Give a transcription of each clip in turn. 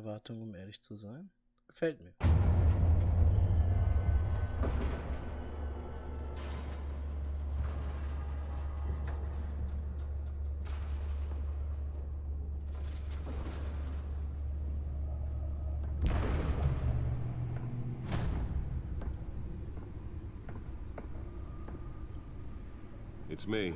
Erwartungen, um ehrlich zu sein. Gefällt mir. It's me.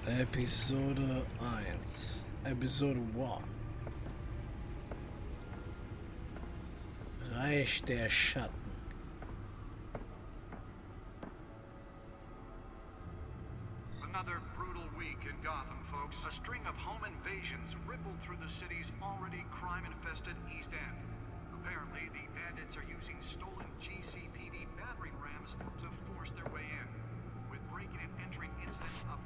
Episode 1. Episode 1. Reich der Schatten. Another brutal week in Gotham, folks. A string of home invasions rippled through the city's already crime-infested East End. Apparently, the bandits are using stolen GCPD battering rams to force their way in, with breaking and entering incidents up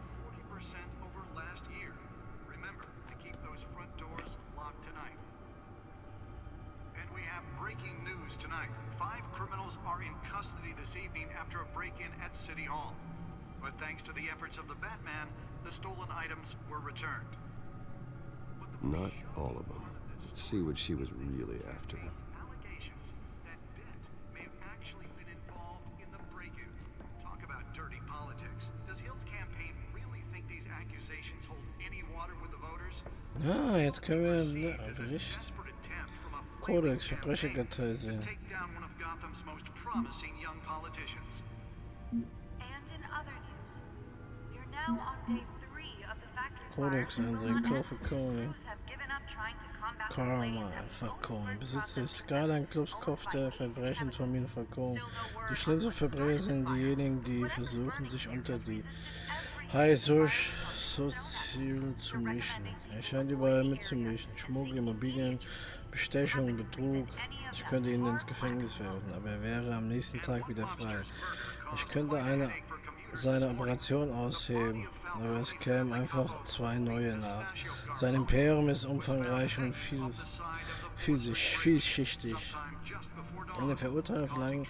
40% over last year. Remember to keep those front doors locked tonight. And we have breaking news tonight. 5 criminals are in custody this evening after a break-in at City Hall. But thanks to the efforts of the Batman, the stolen items were returned. Not all of them. Let's see what she was really after. Allegations that Dent may have actually been involved in the break-in. Talk about dirty politics. Does Hill's campaign really think these accusations hold any water with the voters? Ah, jetzt können wir Bericht. Kodex Verbrecherkartei sehen. Take down one of Gotham's most promising young politicians. And in other news, we are now on day 3 of the factory Kodex fire. Einsehen, Verkaufen. Crews have given up trying to combat the Karma, blaze and Falcon. Owensburg Besitzer des processes Skyline-Clubs owned Kopf by der Ace Verbrechensfamilie Falcon. Still no word Die schlimmsten on what Verbrecher started sind the fire. diejenigen, die Whatever's versuchen, burning sich here unter has die resisted every High fire Sozial zu mischen. Er scheint überall mitzumischen. Schmuggel, Immobilien, Bestechung, Betrug. Ich könnte ihn ins Gefängnis werfen, aber er wäre am nächsten Tag wieder frei. Ich könnte seine Operation ausheben, aber es kämen einfach 2 neue nach. Sein Imperium ist umfangreich und vielschichtig. Eine Verurteilung verlangt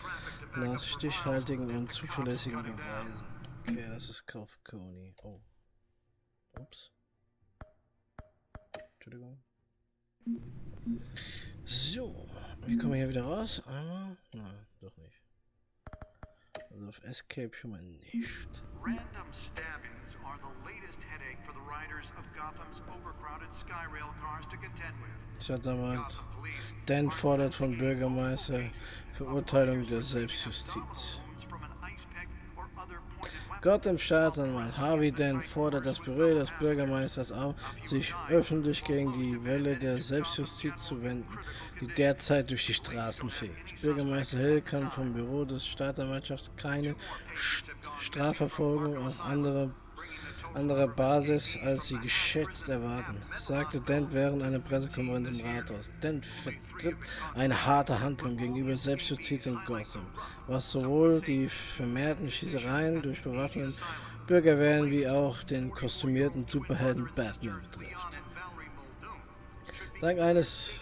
nach stichhaltigen und zuverlässigen Beweisen. Okay, das ist Kaufkoni. Oh. Ups. Entschuldigung. So, wie kommen wir hier wieder raus? Einmal? Nein, doch nicht. Also auf Escape schon mal nicht. Random stabbings are the latest headache for the riders of Gotham's overcrowded Skyrail cars to contend with. Staatsanwalt Dan fordert von Bürgermeister Verurteilung der Selbstjustiz. Gotham Staatsanwalt Harvey Dent fordert das Büro des Bürgermeisters auf, sich öffentlich gegen die Welle der Selbstjustiz zu wenden, die derzeit durch die Straßen fegt. Bürgermeister Hill kann vom Büro des Staatsanwaltschafts keine Strafverfolgung auf anderer Basis als sie geschätzt erwarten, sagte Dent während einer Pressekonferenz im Rathaus. Dent vertritt eine harte Handlung gegenüber Selbstjustiz in Gotham, was sowohl die vermehrten Schießereien durch bewaffnete Bürgerwehren wie auch den kostümierten Superhelden Batman betrifft. Dank eines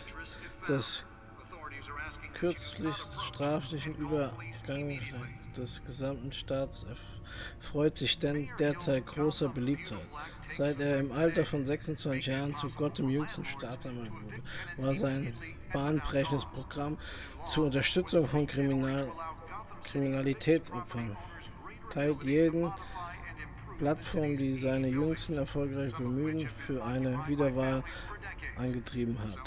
des kürzlich straflichen Übergangs des gesamten Staats erfreut sich Dent derzeit großer Beliebtheit. Seit er im Alter von 26 Jahren zu Gotham jüngsten Staatsanwalt wurde, war sein bahnbrechendes Programm zur Unterstützung von Kriminalitätsopfern teilt jeden Plattform, die seine jüngsten erfolgreichen Bemühungen für eine Wiederwahl angetrieben hat.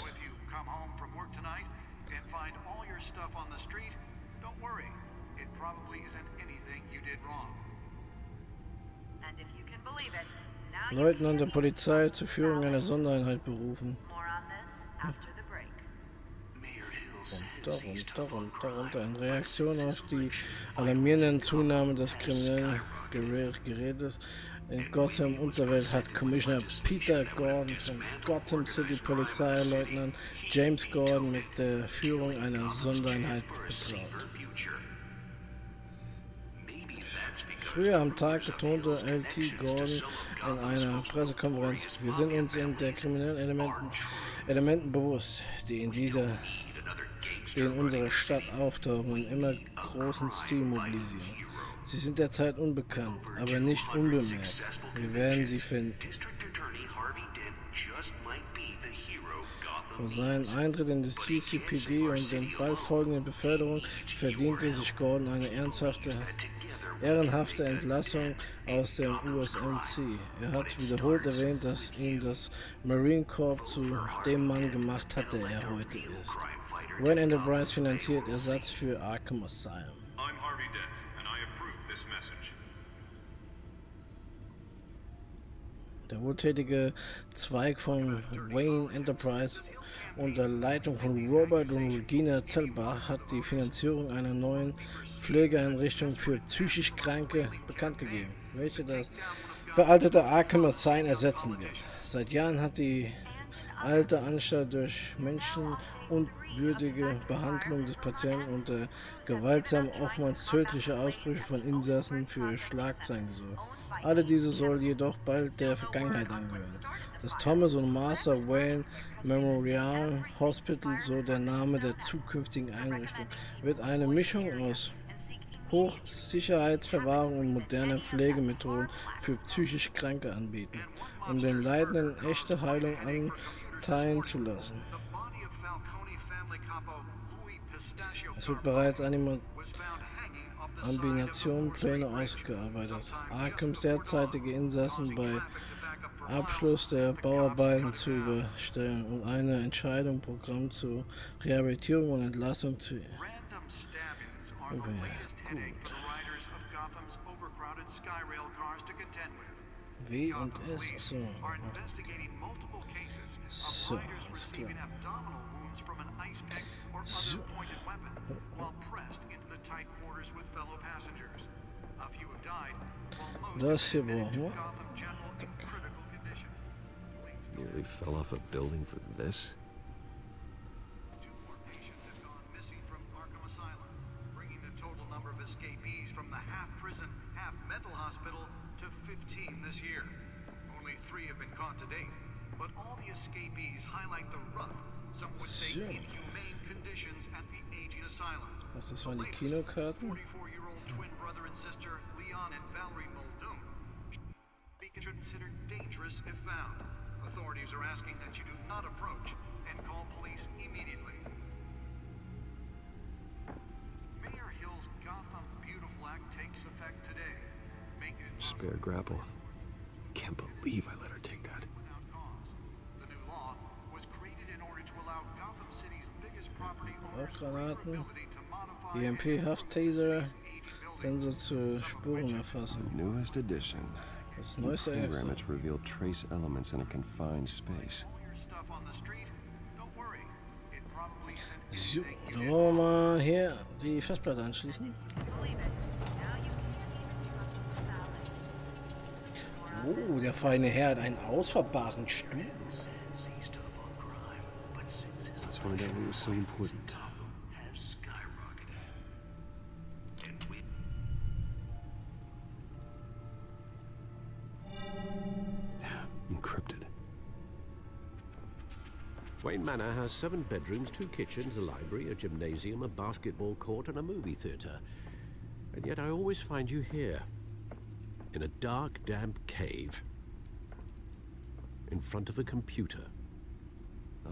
Leutnant der Polizei zur Führung einer Sondereinheit berufen. Darunter in Reaktion auf die alarmierende Zunahme des kriminellen Gerätes in Gotham Unterwelt hat Commissioner Peter Gordon von Gotham City Polizeileutnant James Gordon mit der Führung einer Sondereinheit betraut. Früher am Tag betonte LT Gordon in einer Pressekonferenz, wir sind uns in der kriminellen Elementen bewusst, die in unserer Stadt auftauchen und immer großen Stil mobilisieren. Sie sind derzeit unbekannt, aber nicht unbemerkt. Wir werden sie finden. Für seinen Eintritt in das GCPD und den bald folgenden Beförderung verdiente sich Gordon eine ehrenhafte Entlassung aus dem USMC. Er hat wiederholt erwähnt, dass ihn das Marine Corps zu dem Mann gemacht hat, der er heute ist. Wayne Enterprise finanziert Ersatz für Arkham Asylum. Der wohltätige Zweig von Wayne Enterprise unter Leitung von Robert und Regina Zellbach hat die Finanzierung einer neuen Pflegeeinrichtung für psychisch Kranke bekannt gegeben, welche das veraltete Arkham Asylum ersetzen wird. Seit Jahren hat die alte Anstalt durch menschenunwürdige Behandlung des Patienten und gewaltsame, oftmals tödliche Ausbrüche von Insassen für Schlagzeilen gesorgt. Alle diese soll jedoch bald der Vergangenheit angehören. Das Thomas und Martha Wayne Memorial Hospital, so der Name der zukünftigen Einrichtung, wird eine Mischung aus Hochsicherheitsverwahrung und moderner Pflegemethoden für psychisch Kranke anbieten, um den Leidenden echte Heilung anteilen zu lassen. Es wird bereits Kombinationspläne ausgearbeitet, Arkhams derzeitige Insassen bei Abschluss der Bauarbeiten zu überstellen und eine Entscheidung Programm zur Rehabilitierung und Entlassung zu gut. Wie und S, so. So, alles klar. So. Das hier brauchen wir. Zack. Nearly fell off a building for this. Two more patients have gone missing from Arkham Asylum, bringing the total number of escapees from the half-prison, half-mental hospital to 15 this year. Only 3 have been caught to date, but all the escapees highlight the rough, some would say inhumane conditions at the aging asylum. Das waren die Kinokarten. 44-year-old twin brother and sister Leon and Valerie Muldoon be considered dangerous if found. Authorities are asking that you do not approach and call police immediately. Mayor Hill's Gotham Beautiful Act takes effect today. Spare grapple. Can't believe I let her take that. Without cause. The new law was created in order to allow Gotham City's biggest property owners Granaten, ability to modify EMP Haft-Taser, Sensor zur Spurenerfassung. Newest edition. Das neueste Program Extra. to reveal trace elements in a confined space. So, dann wollen wir mal hier die Festplatte anschließen. Oh, der feine Herr hat einen ausfahrbaren Stuhl. Let's find out what was so important. Encrypted. Wayne Manor has 7 bedrooms, 2 kitchens, a library, a gymnasium, a basketball court, and a movie theater. And yet I always find you here, in a dark, damp cave, in front of a computer.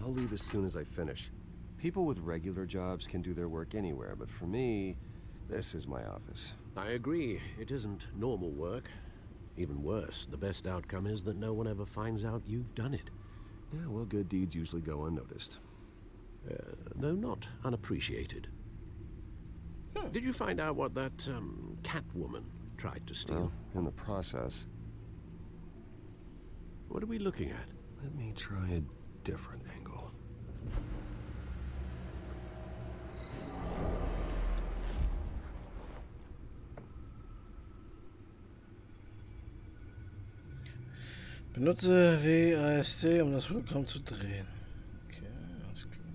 I'll leave as soon as I finish. People with regular jobs can do their work anywhere, but for me, this is my office. I agree, it isn't normal work. Even worse, the best outcome is that no one ever finds out you've done it. Yeah, well, good deeds usually go unnoticed. Though not unappreciated. Did you find out what that cat woman tried to steal? Well, in the process, What are we looking at? let me try a different angle. Benutze WASD, um das Hologramm zu drehen. Okay, alles klar.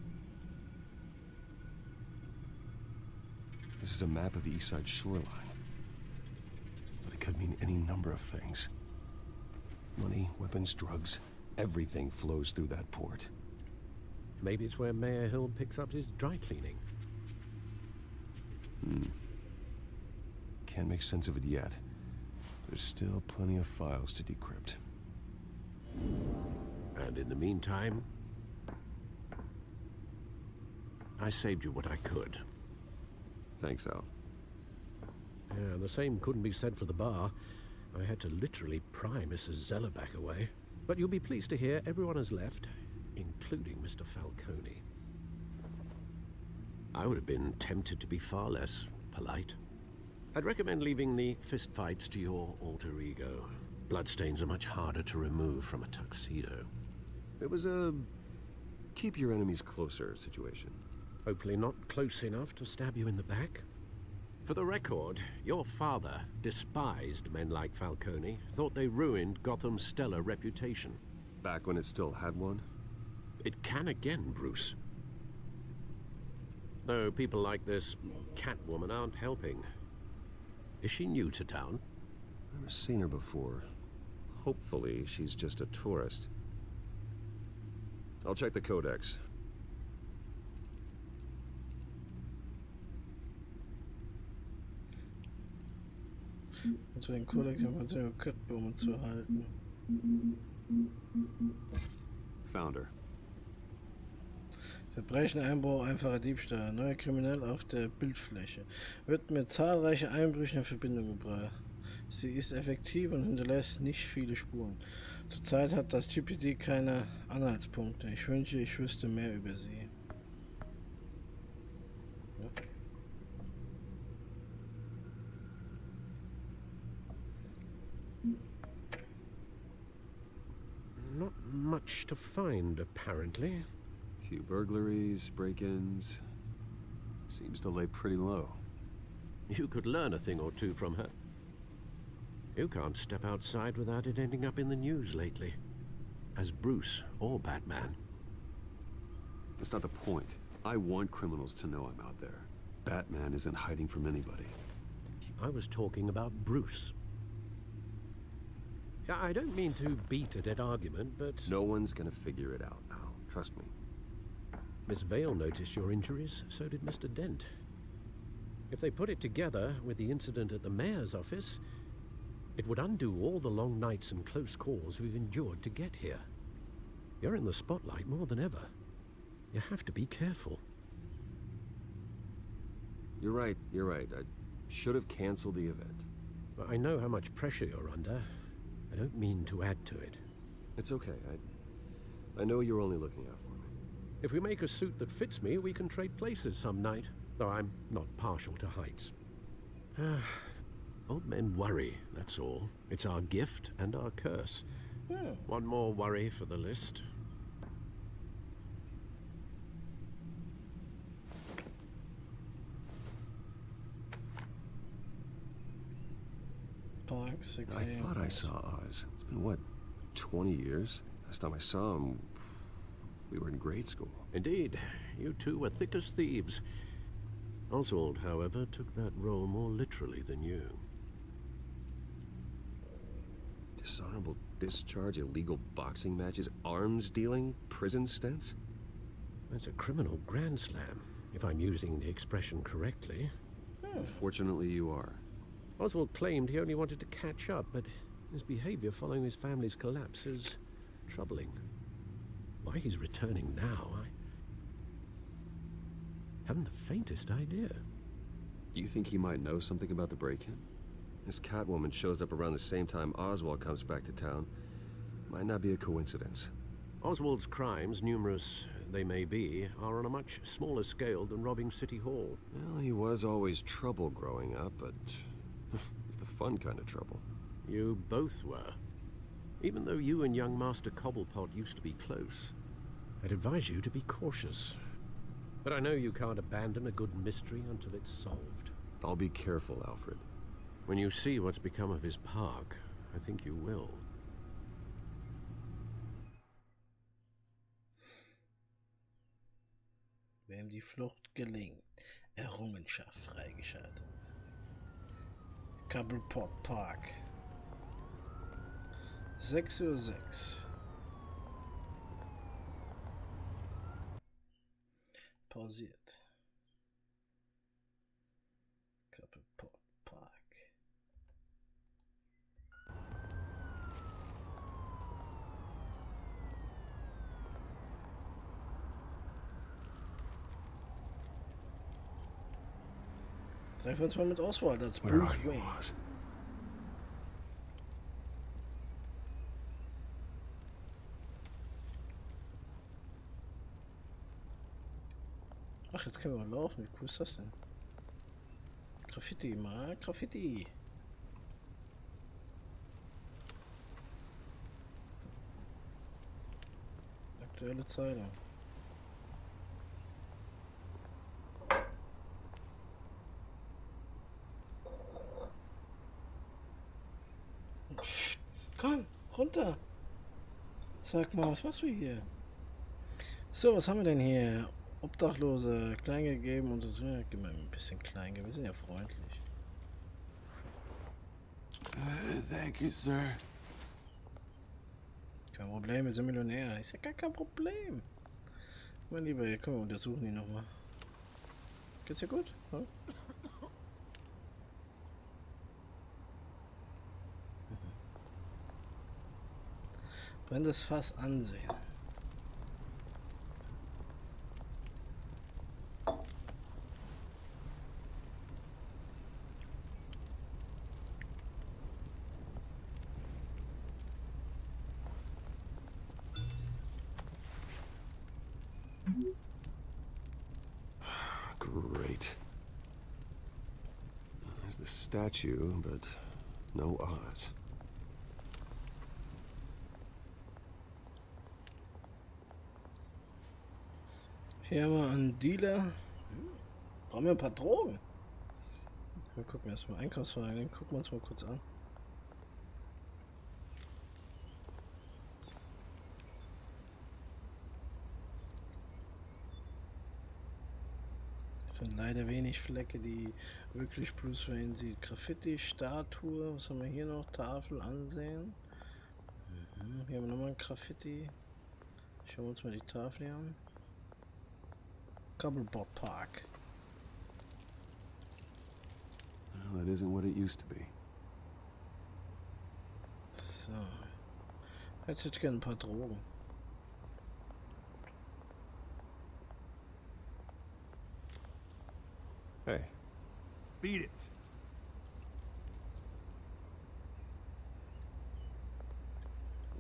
This is a map of the east side shoreline. But any number of things. Money, weapons, drugs, everything flows through that port. Maybe it's where Mayor Hill picks up his dry cleaning. Can't make sense of it yet. There's still plenty of files to decrypt. And in the meantime, I saved you what I could. Thanks, Al. Yeah, the same couldn't be said for the bar. I had to literally pry Mrs. Zellerback away. But you'll be pleased to hear everyone has left, including Mr. Falcone. I would have been tempted to be far less polite. I'd recommend leaving the fistfights to your alter ego. Bloodstains are much harder to remove from a tuxedo. It was a keep your enemies closer situation. Hopefully not close enough to stab you in the back. For the record, your father despised men like Falcone, thought they ruined Gotham's stellar reputation. Back when it still had one? It can again, Bruce. Though people like this Catwoman aren't helping. Is she new to town? Never seen her before. Hopefully, she's just a tourist. I'll check the codex. Also den Kodex Informationen Köttbe, um zu erhalten. Found her. Verbrechen, Einbruch, einfacher Diebstahl. Neuer Kriminell auf der Bildfläche. Wird mit zahlreichen Einbrüchen in Verbindung gebracht. Sie ist effektiv und hinterlässt nicht viele Spuren. Zurzeit hat das TPD keine Anhaltspunkte. Ich wünsche, ich wüsste mehr über sie. Ja. Not much to find, apparently. Few burglaries, break-ins. Seems to lay pretty low. You could learn a thing or two from her. You can't step outside without it ending up in the news lately. As Bruce or Batman. That's not the point. I want criminals to know I'm out there. Batman isn't hiding from anybody. I was talking about Bruce. I don't mean to beat a dead argument, but... No one's gonna figure it out now. Trust me. Miss Vale noticed your injuries, so did Mr. Dent. If they put it together with the incident at the mayor's office, it would undo all the long nights and close calls we've endured to get here. You're in the spotlight more than ever. You have to be careful. You're right. I should have canceled the event. I know how much pressure you're under. I don't mean to add to it. It's okay. I know you're only looking out for me. If we make a suit that fits me, we can trade places some night. Though I'm not partial to heights. Old men worry, that's all. It's our gift and our curse. One more worry for the list. Park, 6 I thought I saw Oz. It's been, what, 20 years? Last time I saw him, we were in grade school. Indeed, you two were thick as thieves. Oswald, however, took that role more literally than you. Dishonorable discharge, illegal boxing matches, arms dealing, prison stints? That's a criminal grand slam, if I'm using the expression correctly. Unfortunately, you are. Oswald claimed he only wanted to catch up, but his behavior following his family's collapse is troubling. Why he's returning now, I haven't the faintest idea. Do you think he might know something about the break-in? This Catwoman shows up around the same time Oswald comes back to town. Might not be a coincidence. Oswald's crimes, numerous they may be, are on a much smaller scale than robbing City Hall. Well, he was always trouble growing up, but it's the fun kind of trouble. You both were. Even though you and young Master Cobblepot used to be close, I'd advise you to be cautious. But I know you can't abandon a good mystery until it's solved. I'll be careful, Alfred. When you see what's become of his park, I think you will. Wem die Flucht gelingt. Errungenschaft freigeschaltet. Cobblepot Park. 6:06 Uhr. Pausiert. Kappelport Park. Treffen wir uns mal mit Oswald als Bruce Wayne. Ach, jetzt können wir laufen. Wie cool ist das denn? Graffiti, mal Graffiti. Aktuelle Zeitung. Komm, runter. Sag mal, was machst du hier? So, was haben wir denn hier? Obdachlose, klein gegeben und so. Gib mal ein bisschen klein, wir sind ja freundlich. Thank you, sir. Kein Problem, wir sind Millionär. Ist ja gar kein Problem. Mein Lieber, hier, komm, wir untersuchen ihn nochmal. Geht's dir gut? Ja? Brennendes Fass ansehen. Great. There's the statue, but no Oz. Hier haben wir einen Dealer. Brauchen wir ein paar Drogen? Wir gucken erstmal Einkaufswagen, den gucken wir uns mal kurz an. Es sind leider wenig Flecke, die wirklich Bruce Wayne sieht. Graffiti, Statue, was haben wir hier noch? Tafel ansehen. Hier haben wir nochmal ein Graffiti. Schauen wir uns mal die Tafel hier an. Kappelport Park. Well, that isn't what it used to be. So. Jetzt hätte ich gerne ein paar Drogen. Hey. Beat it.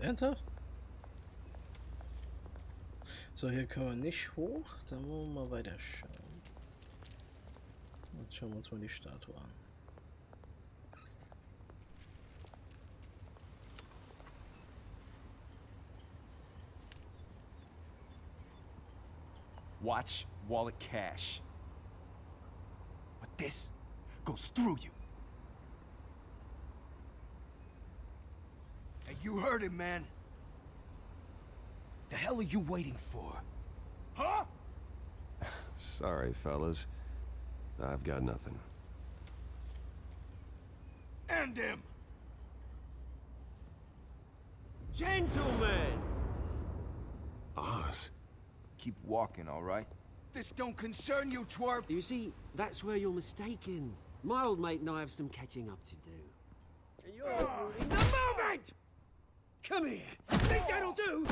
Ernsthaft? So, hier können wir nicht hoch. Dann wollen wir mal weiter schauen. Jetzt schauen wir uns mal die Statue an. Watch wallet cash. But this goes through you. Hey, you heard him, man. The hell are you waiting for? Huh? Sorry, fellas. I've got nothing. End him! Gentlemen! Oz? Keep walking, all right? This don't concern you, twerp! You see, that's where you're mistaken. My old mate and I have some catching up to do. And you're in the moment! Come here! Think that'll do?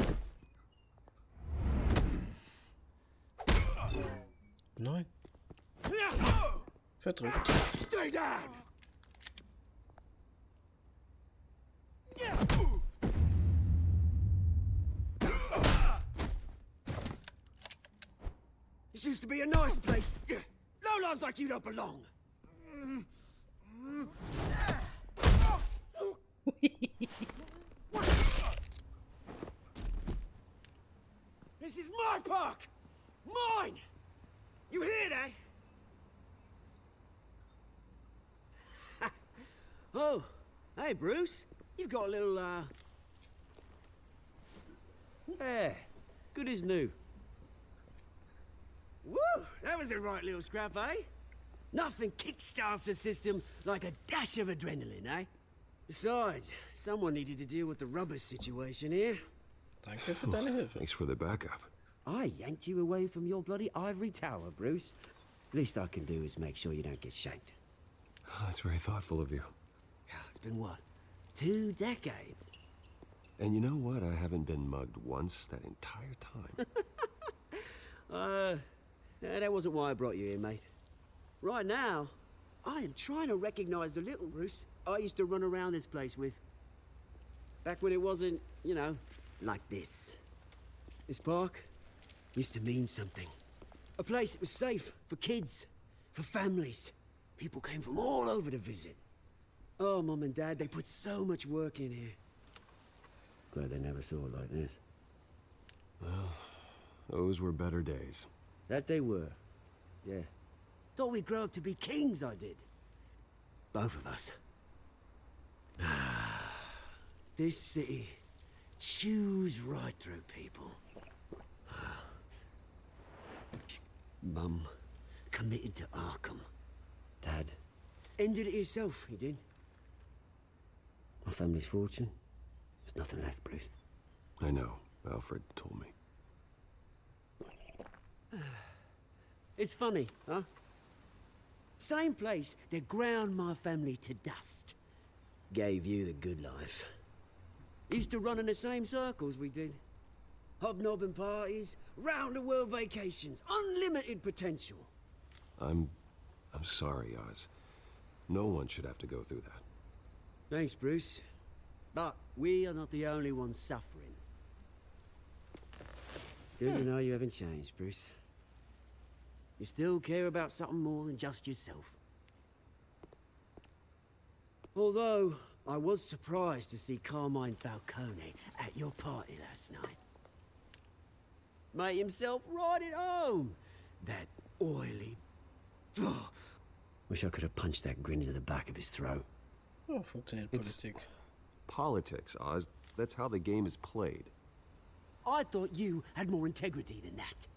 Nein. Verdrückt. Stay down! This used to be a nice place. Lowlifes like you don't belong. This is my park! Mine! You hear that? Oh, hey Bruce. You've got a little, yeah, good as new. Woo! That was a right little scrap, eh? Nothing kickstarts the system like a dash of adrenaline, eh? Besides, someone needed to deal with the rubber situation here. Danke für deine Hilfe. Thanks for the backup. I yanked you away from your bloody ivory tower, Bruce. Least I can do is make sure you don't get shanked. Oh, that's very thoughtful of you. It's been what? 2 decades? And you know what? I haven't been mugged once that entire time. That wasn't why I brought you here, mate. Right now, I am trying to recognize the little Bruce I used to run around this place with. Back when it wasn't, you know, like this. This park used to mean something. A place that was safe for kids, for families. People came from all over to visit. Oh, Mum and Dad, they put so much work in here. Glad they never saw it like this. Well, those were better days. That they were. Yeah. Thought we'd grow up to be kings, I did. Both of us. This city chews right through people. Mum committed to Arkham. Dad ended it himself, he did. My family's fortune. There's nothing left, Bruce. I know. Alfred told me. It's funny, huh? Same place that ground my family to dust. Gave you the good life. Used to run in the same circles we did. Hobnobbing parties, round-the-world vacations, unlimited potential. I'm sorry, Oz. No one should have to go through that. Thanks, Bruce. But we are not the only ones suffering. Good to know you haven't changed, Bruce. You still care about something more than just yourself. Although, I was surprised to see Carmine Falcone at your party last night. Made himself right at home. That oily... Oh, wish I could have punched that grin into the back of his throat. Oh, funktioniert Politik. Politics, Oz. That's how the game is played. I thought you had more integrity than that.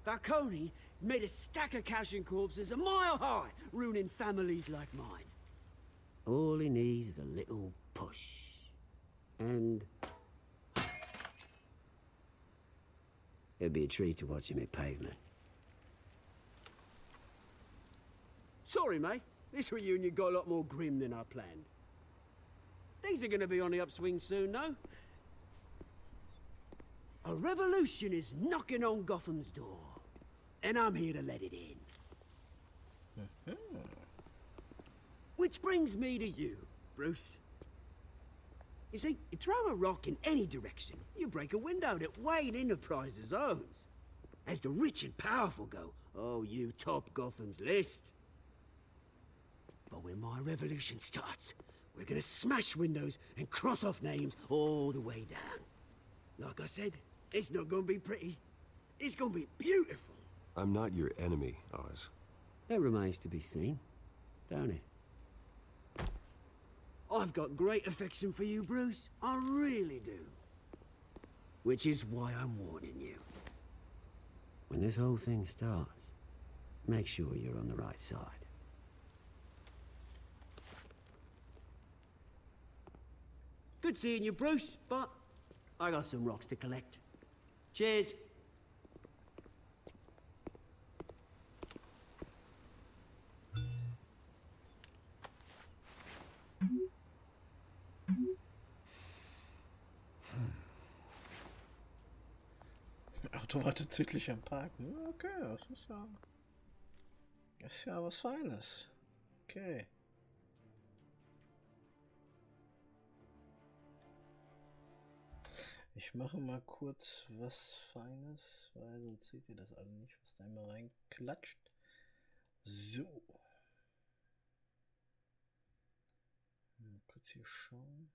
Falcone made a stack of cash and corpses a mile high, ruining families like mine. All he needs is a little push. And... it'd be a treat to watch him hit pavement. Sorry, mate. This reunion got a lot more grim than I planned. Things are gonna be on the upswing soon, no? A revolution is knocking on Gotham's door. And I'm here to let it in. Which brings me to you, Bruce. You see, you throw a rock in any direction, you break a window that Wayne Enterprises owns. As the rich and powerful go, oh, you top Gotham's list. But when my revolution starts, we're gonna smash windows and cross off names all the way down. Like I said, it's not gonna be pretty. It's gonna be beautiful. I'm not your enemy, Oz. That remains to be seen, don't it? I've got great affection for you, Bruce. I really do. Which is why I'm warning you. When this whole thing starts, make sure you're on the right side. Good seeing you, Bruce, but I got some rocks to collect. Cheers. Auto wartet südlich am Park. Okay, das ist ja was Feines. Okay. Ich mache mal kurz was Feines, weil sonst seht ihr das alle nicht, was da immer reinklatscht. So. Mal kurz hier schauen.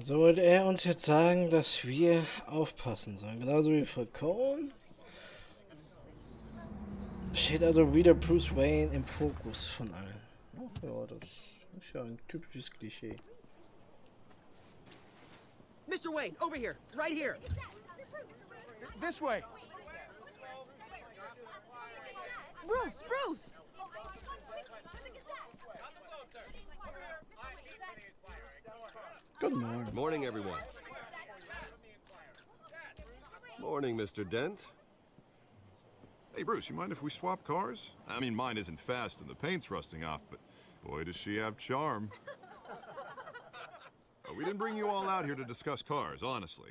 So wollte er uns jetzt sagen, dass wir aufpassen sollen. Genauso wie Falcone. Steht also wieder Bruce Wayne im Fokus von allen. Oh, ja, das ist ja ein typisches Klischee. Mr. Wayne, over here, right here. This way. Bruce! Good morning. Morning, everyone. Morning, Mr. Dent. Hey, Bruce, you mind if we swap cars? I mean, mine isn't fast and the paint's rusting off, but boy, does she have charm. We didn't bring you all out here to discuss cars, honestly.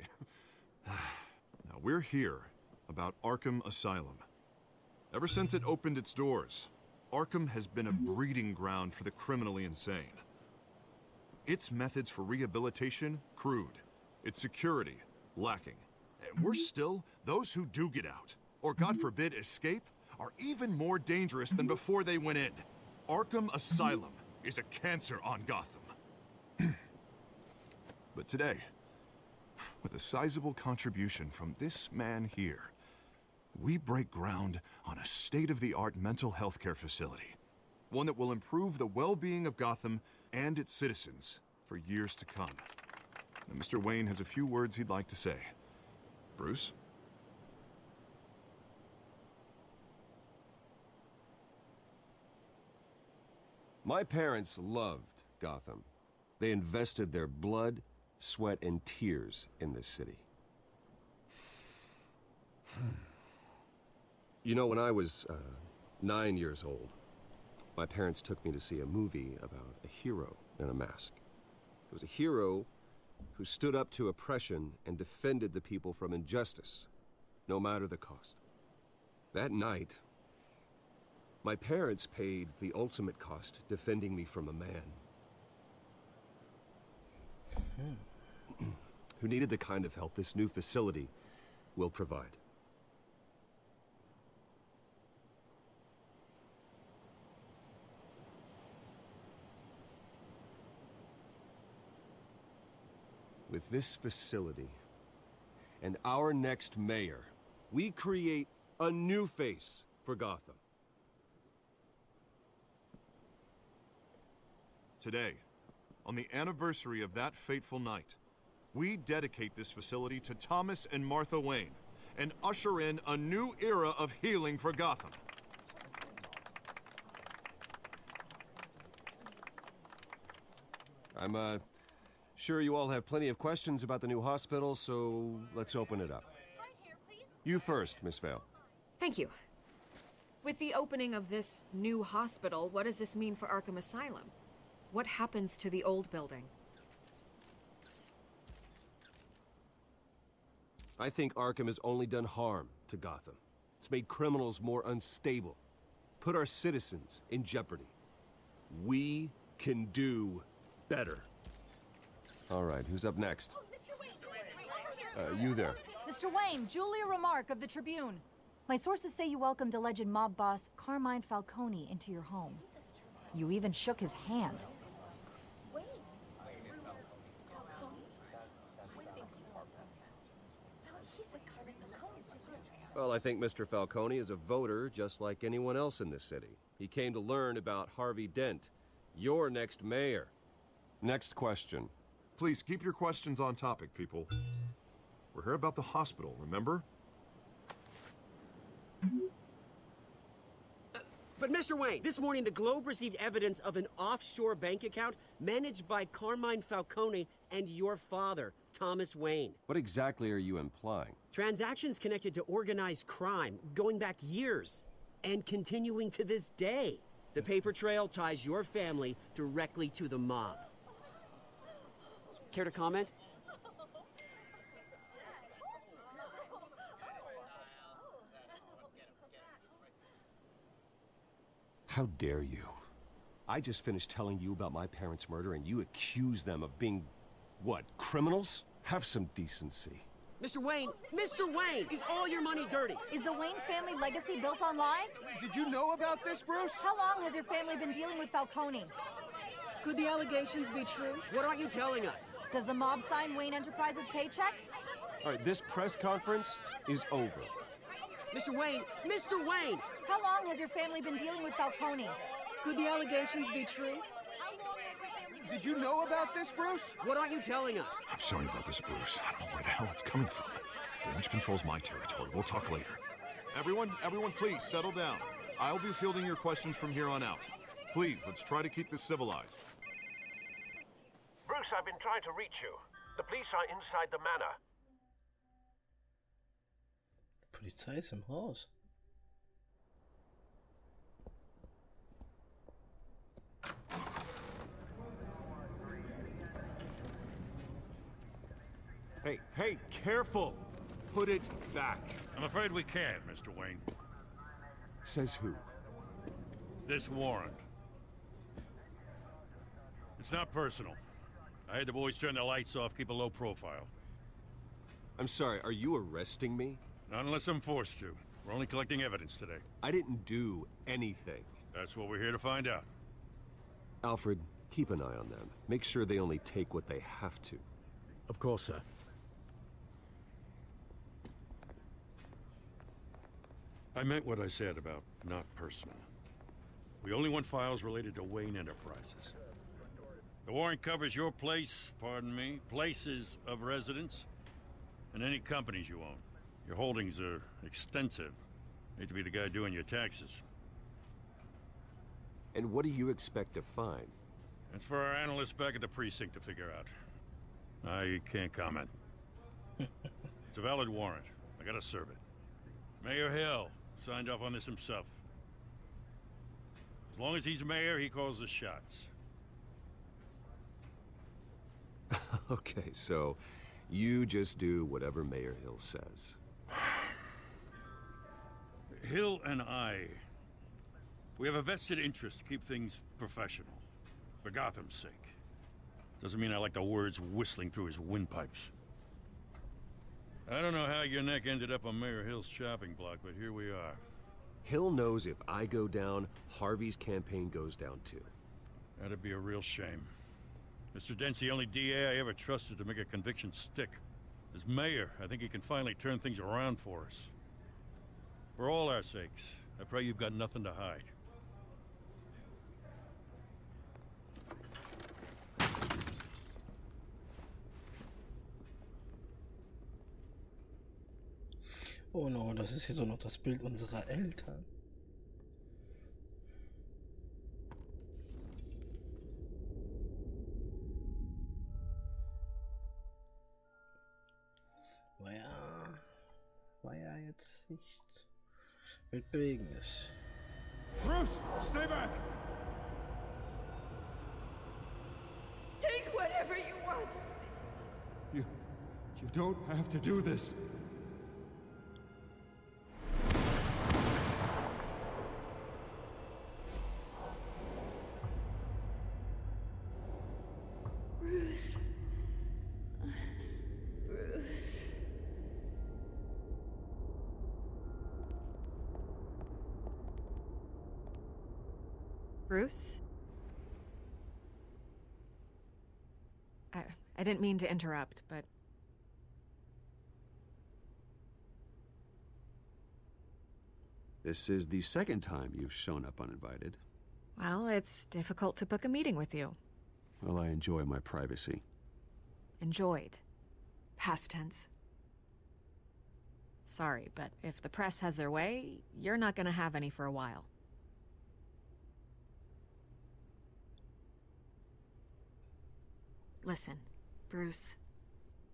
Now, we're here about Arkham Asylum. Ever since it opened its doors, Arkham has been a breeding ground for the criminally insane. Its methods for rehabilitation, crude. Its security, lacking. And worse still, those who do get out, or God forbid escape, are even more dangerous than before they went in. Arkham Asylum is a cancer on Gotham. But today, with a sizable contribution from this man here, we break ground on a state-of-the-art mental health care facility. One that will improve the well-being of Gotham and its citizens for years to come. Now, Mr. Wayne has a few words he'd like to say. Bruce? My parents loved Gotham. They invested their blood, sweat, and tears in this city. You know, when I was 9 years old, my parents took me to see a movie about a hero in a mask. It was a hero who stood up to oppression and defended the people from injustice, no matter the cost. That night, my parents paid the ultimate cost defending me from a man who needed the kind of help this new facility will provide. With this facility and our next mayor, we create a new face for Gotham. Today, on the anniversary of that fateful night, we dedicate this facility to Thomas and Martha Wayne and usher in a new era of healing for Gotham. I'm sure you all have plenty of questions about the new hospital, so let's open it up. You first, Miss Vale. Thank you. With the opening of this new hospital, what does this mean for Arkham Asylum? What happens to the old building? I think Arkham has only done harm to Gotham. It's made criminals more unstable, put our citizens in jeopardy. We can do better. All right, who's up next? You there. Mr. Wayne, Julia Remark of the Tribune. My sources say you welcomed alleged mob boss Carmine Falcone into your home. You even shook his hand. Well, I think Mr. Falcone is a voter just like anyone else in this city. He came to learn about Harvey Dent, your next mayor. Next question. Please keep your questions on topic, people. We're here about the hospital, remember? But Mr. Wayne, this morning the Globe received evidence of an offshore bank account managed by Carmine Falcone and your father, Thomas Wayne. What exactly are you implying? Transactions connected to organized crime, going back years, and continuing to this day. The paper trail ties your family directly to the mob. Care to comment? How dare you? I just finished telling you about my parents' murder and you accuse them of being, what, criminals? Have some decency. Mr. Wayne, is all your money dirty? Is the Wayne family legacy built on lies? Did you know about this, Bruce? How long has your family been dealing with Falcone? Could the allegations be true? What aren't you telling us? Does the mob sign Wayne Enterprises paychecks? All right, this press conference is over. Mr. Wayne! How long has your family been dealing with Falcone? Could the allegations be true? Did you know about this, Bruce? What aren't you telling us? I'm sorry about this, Bruce. I don't know where the hell it's coming from. Damage control's my territory. We'll talk later. Everyone, please settle down. I'll be fielding your questions from here on out. Please, let's try to keep this civilized. Bruce, I've been trying to reach you. The police are inside the manor. Polizei ist im Haus. Hey, careful! Put it back. I'm afraid we can't, Mr. Wayne. Says who? This warrant. It's not personal. I had the boys turn the lights off, keep a low profile. I'm sorry, are you arresting me? Not unless I'm forced to. We're only collecting evidence today. I didn't do anything. That's what we're here to find out. Alfred, keep an eye on them. Make sure they only take what they have to. Of course, sir. I meant what I said about not personal. We only want files related to Wayne Enterprises. The warrant covers your place, pardon me, places of residence, and any companies you own. Your holdings are extensive. Hate to be the guy doing your taxes. And what do you expect to find? That's for our analysts back at the precinct to figure out. I can't comment. It's a valid warrant. I gotta serve it. Mayor Hill signed off on this himself. As long as he's mayor, he calls the shots. Okay, so you just do whatever Mayor Hill says. Hill and I, we have a vested interest to keep things professional. For Gotham's sake. Doesn't mean I like the words whistling through his windpipes. I don't know how your neck ended up on Mayor Hill's shopping block, but here we are. Hill knows if I go down, Harvey's campaign goes down too. That'd be a real shame. Mr. Dent's the only DA I ever trusted to make a conviction stick. As mayor, I think he can finally turn things around for us. For all our sakes, I pray you've got nothing to hide. Oh no, das ist hier so noch das Bild unserer Eltern. War ja jetzt nicht mit Bewegendes. Bruce, stay back! Take whatever you want. You don't have to do this. Bruce. Bruce. Bruce? I didn't mean to interrupt, but... This is the second time you've shown up uninvited. Well, it's difficult to book a meeting with you. Well, I enjoy my privacy. Enjoyed. Past tense. Sorry, but if the press has their way, you're not gonna have any for a while. Listen, Bruce.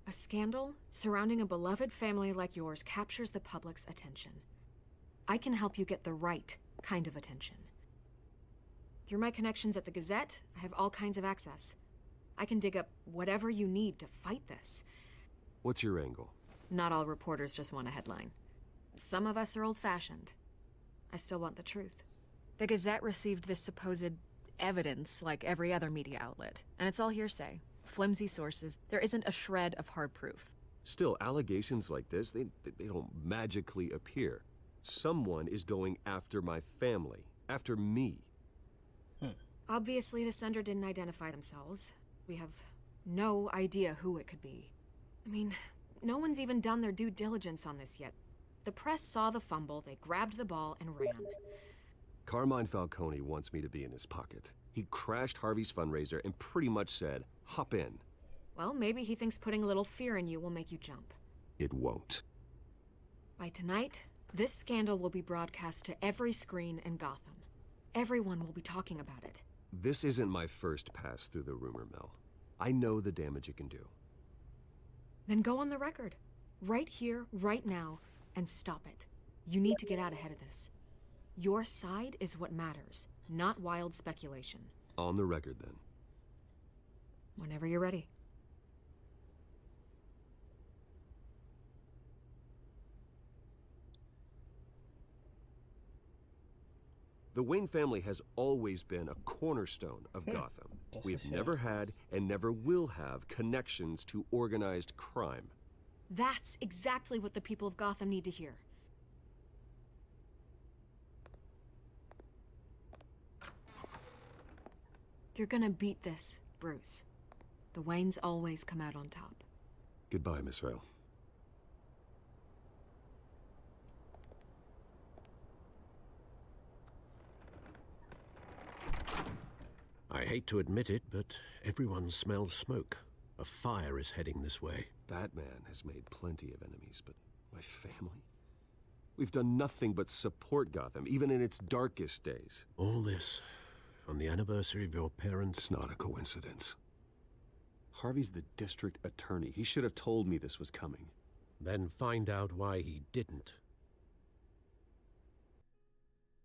A scandal surrounding a beloved family like yours captures the public's attention. I can help you get the right kind of attention. Through my connections at the Gazette, I have all kinds of access. I can dig up whatever you need to fight this. What's your angle? Not all reporters just want a headline. Some of us are old-fashioned. I still want the truth. The Gazette received this supposed evidence like every other media outlet, and it's all hearsay. Flimsy sources. There isn't a shred of hard proof. Still, allegations like this, they don't magically appear. Someone is going after my family, after me. Obviously, the sender didn't identify themselves. We have no idea who it could be. I mean, no one's even done their due diligence on this yet. The press saw the fumble, they grabbed the ball and ran. Carmine Falcone wants me to be in his pocket. He crashed Harvey's fundraiser and pretty much said, hop in. Well, maybe he thinks putting a little fear in you will make you jump. It won't. By tonight, This scandal will be broadcast to every screen in Gotham. Everyone will be talking about it. This isn't my first pass through the rumor mill. I know the damage it can do. Then go on the record. Right here, right now, and stop it. You need to get out ahead of this. Your side is what matters, not wild speculation. On the record, then. Whenever you're ready. The Wayne family has always been a cornerstone of Gotham. We have never had and never will have connections to organized crime. That's exactly what the people of Gotham need to hear. You're gonna beat this, Bruce. The Waynes always come out on top. Goodbye, Miss Vale. I hate to admit it, but everyone smells smoke. A fire is heading this way. Batman has made plenty of enemies, but my family? We've done nothing but support Gotham, even in its darkest days. All this on the anniversary of your parents'... It's not a coincidence. Harvey's the district attorney. He should have told me this was coming. Then find out why he didn't.